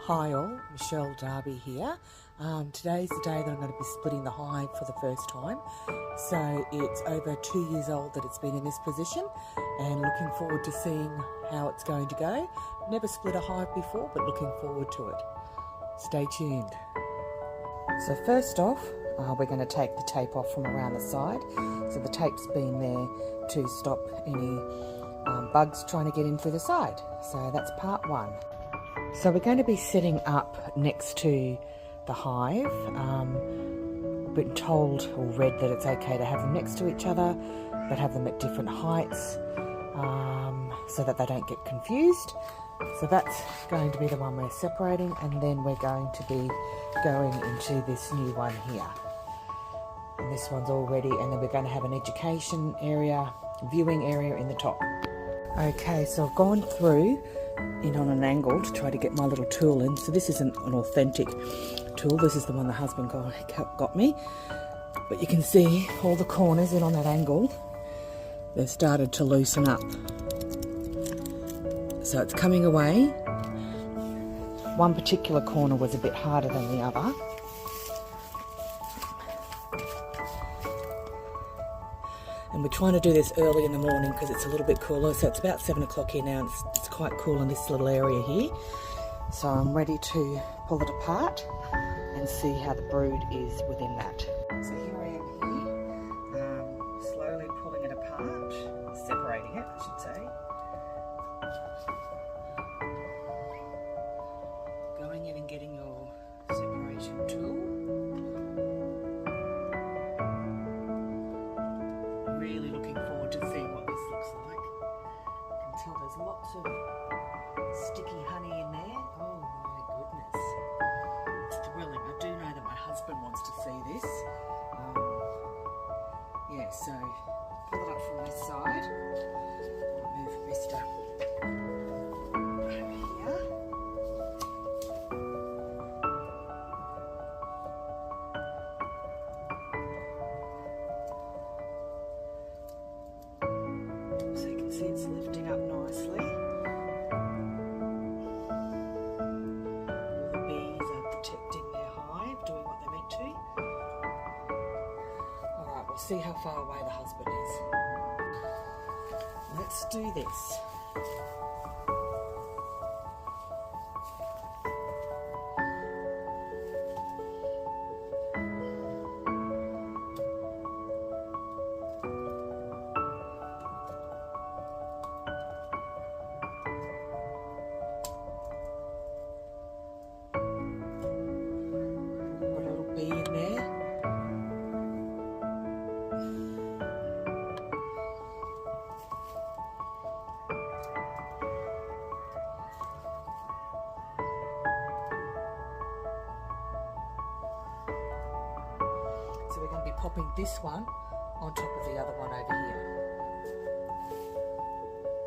Hi all, Michelle Darby here. Today's the day that I'm going to be splitting the hive for the first time. So it's over 2 years old that it's been in this position and looking forward to seeing how it's going to go. Never split a hive before, but looking forward to it. Stay tuned. So first off, we're going to take the tape off from around the side. So the tape's been there to stop any bugs trying to get in through the side. So that's part one. So we're going to be setting up next to the hive. We've been told or read that it's okay to have them next to each other, but have them at different heights so that they don't get confused. So that's going to be the one we're separating, and then we're going to be going into this new one here. And this one's all ready, and then we're going to have an education area, viewing area in the top. Okay, so I've gone through in on an angle to try to get my little tool in. So this isn't an authentic tool, this is the one the husband got me. But you can see all the corners in on that angle, they've started to loosen up. So it's coming away. One particular corner was a bit harder than the other. And we're trying to do this early in the morning because it's a little bit cooler. So it's about 7 o'clock here now, and it's quite cool in this little area here. So I'm ready to pull it apart and see how the brood is within that. So here I am here, slowly pulling it apart, separating it, I should say. Going in and getting your separation tool. Really looking forward to seeing what this looks like. I can tell there's lots of sticky honey in there. Oh my goodness. It's thrilling. I do know that my husband wants to see this. Yeah, so pull it up from this side. I'll move Mr. over here. So you can see it's lifting up nicely. All the bees are protecting their hive, doing what they're meant to. Alright, we'll see how far away the husband is. Let's do this. In there. So we're going to be popping this one on top of the other one over here.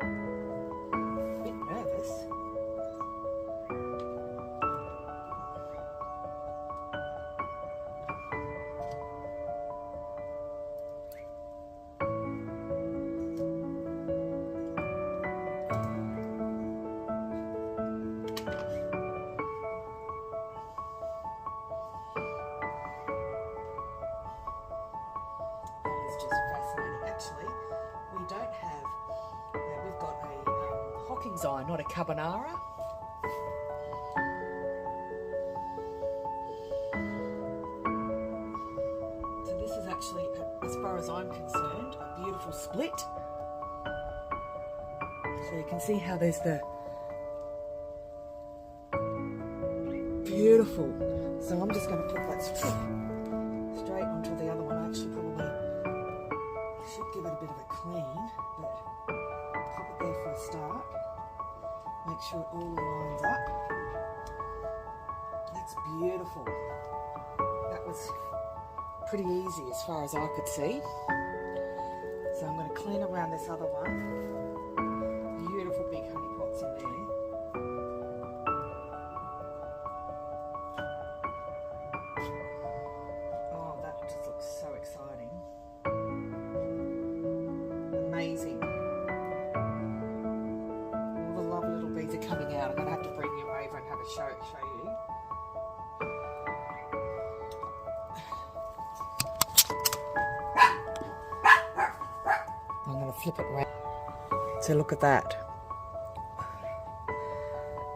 A bit nervous. Just fascinating. Actually, we don't have, we've got a Hocking's eye, not a Carbonara. So this is actually, as far as I'm concerned, a beautiful split. So you can see how there's the beautiful. So I'm just going to put that straight onto the other one. Actually, probably should give it a bit of a clean, but pop it there for a start. Make sure it all lines up. That's beautiful. That was pretty easy as far as I could see. So I'm going to clean around this other one. Beautiful big honey pots in there. Oh, that just looks so exciting. Amazing. All the lovely little bees are coming out. I'm going to have to bring you over and have a show you flip it around. So look at that.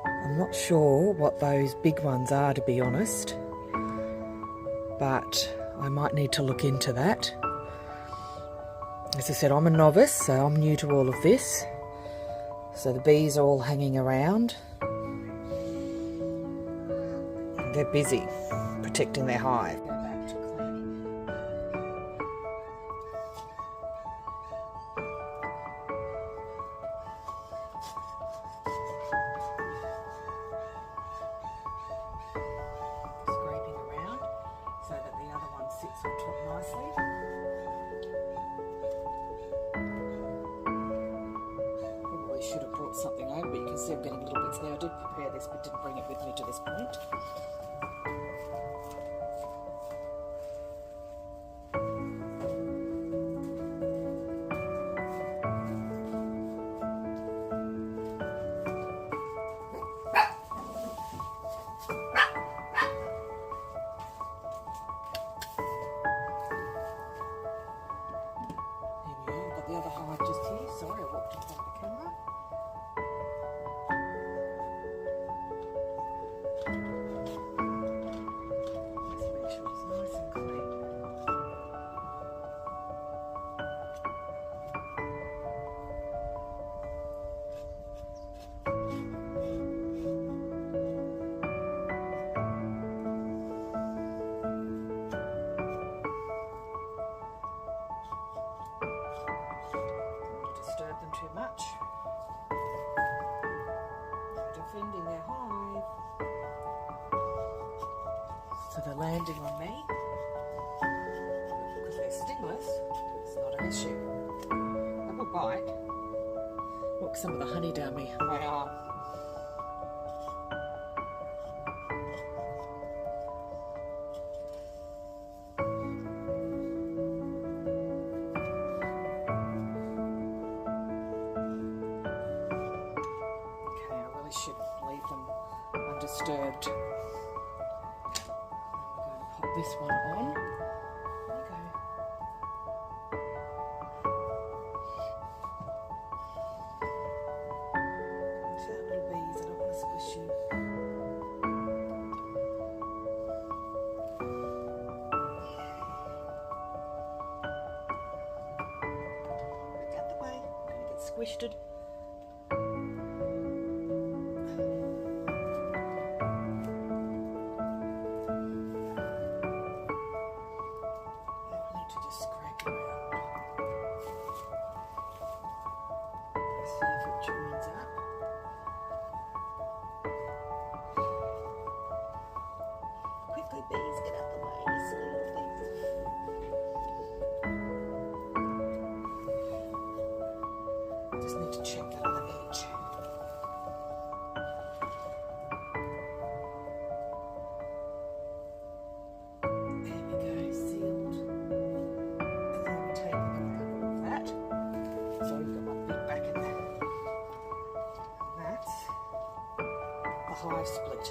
I'm not sure what those big ones are, to be honest, but I might need to look into that. As I said, I'm a novice, so I'm new to all of this. So the bees are all hanging around. They're busy protecting their hive. Scraping around so that the other one sits on top nicely. Probably should have brought something over, but you can see I'm getting little bits there. I did prepare this but didn't bring it with me to this point. The other hive just here. Sorry, I walked in front of the camera. Let's make sure it's nice and clean. Disturb them too much. They're defending their hive. So they're landing on me. Because they're stingless, it's not an issue. They will bite. Look, some of the honey down my arm. Should leave them undisturbed. I'm going to pop this one on. There you go. Watch out, little bees, I don't want to squish you. Look out the way, I'm going to get squished. Quickly, bees, get out the way, you silly little things. Just need to check that other edge. There we go, sealed. And then we take the cover off that. So you've got my big back in there. And that's the hive split.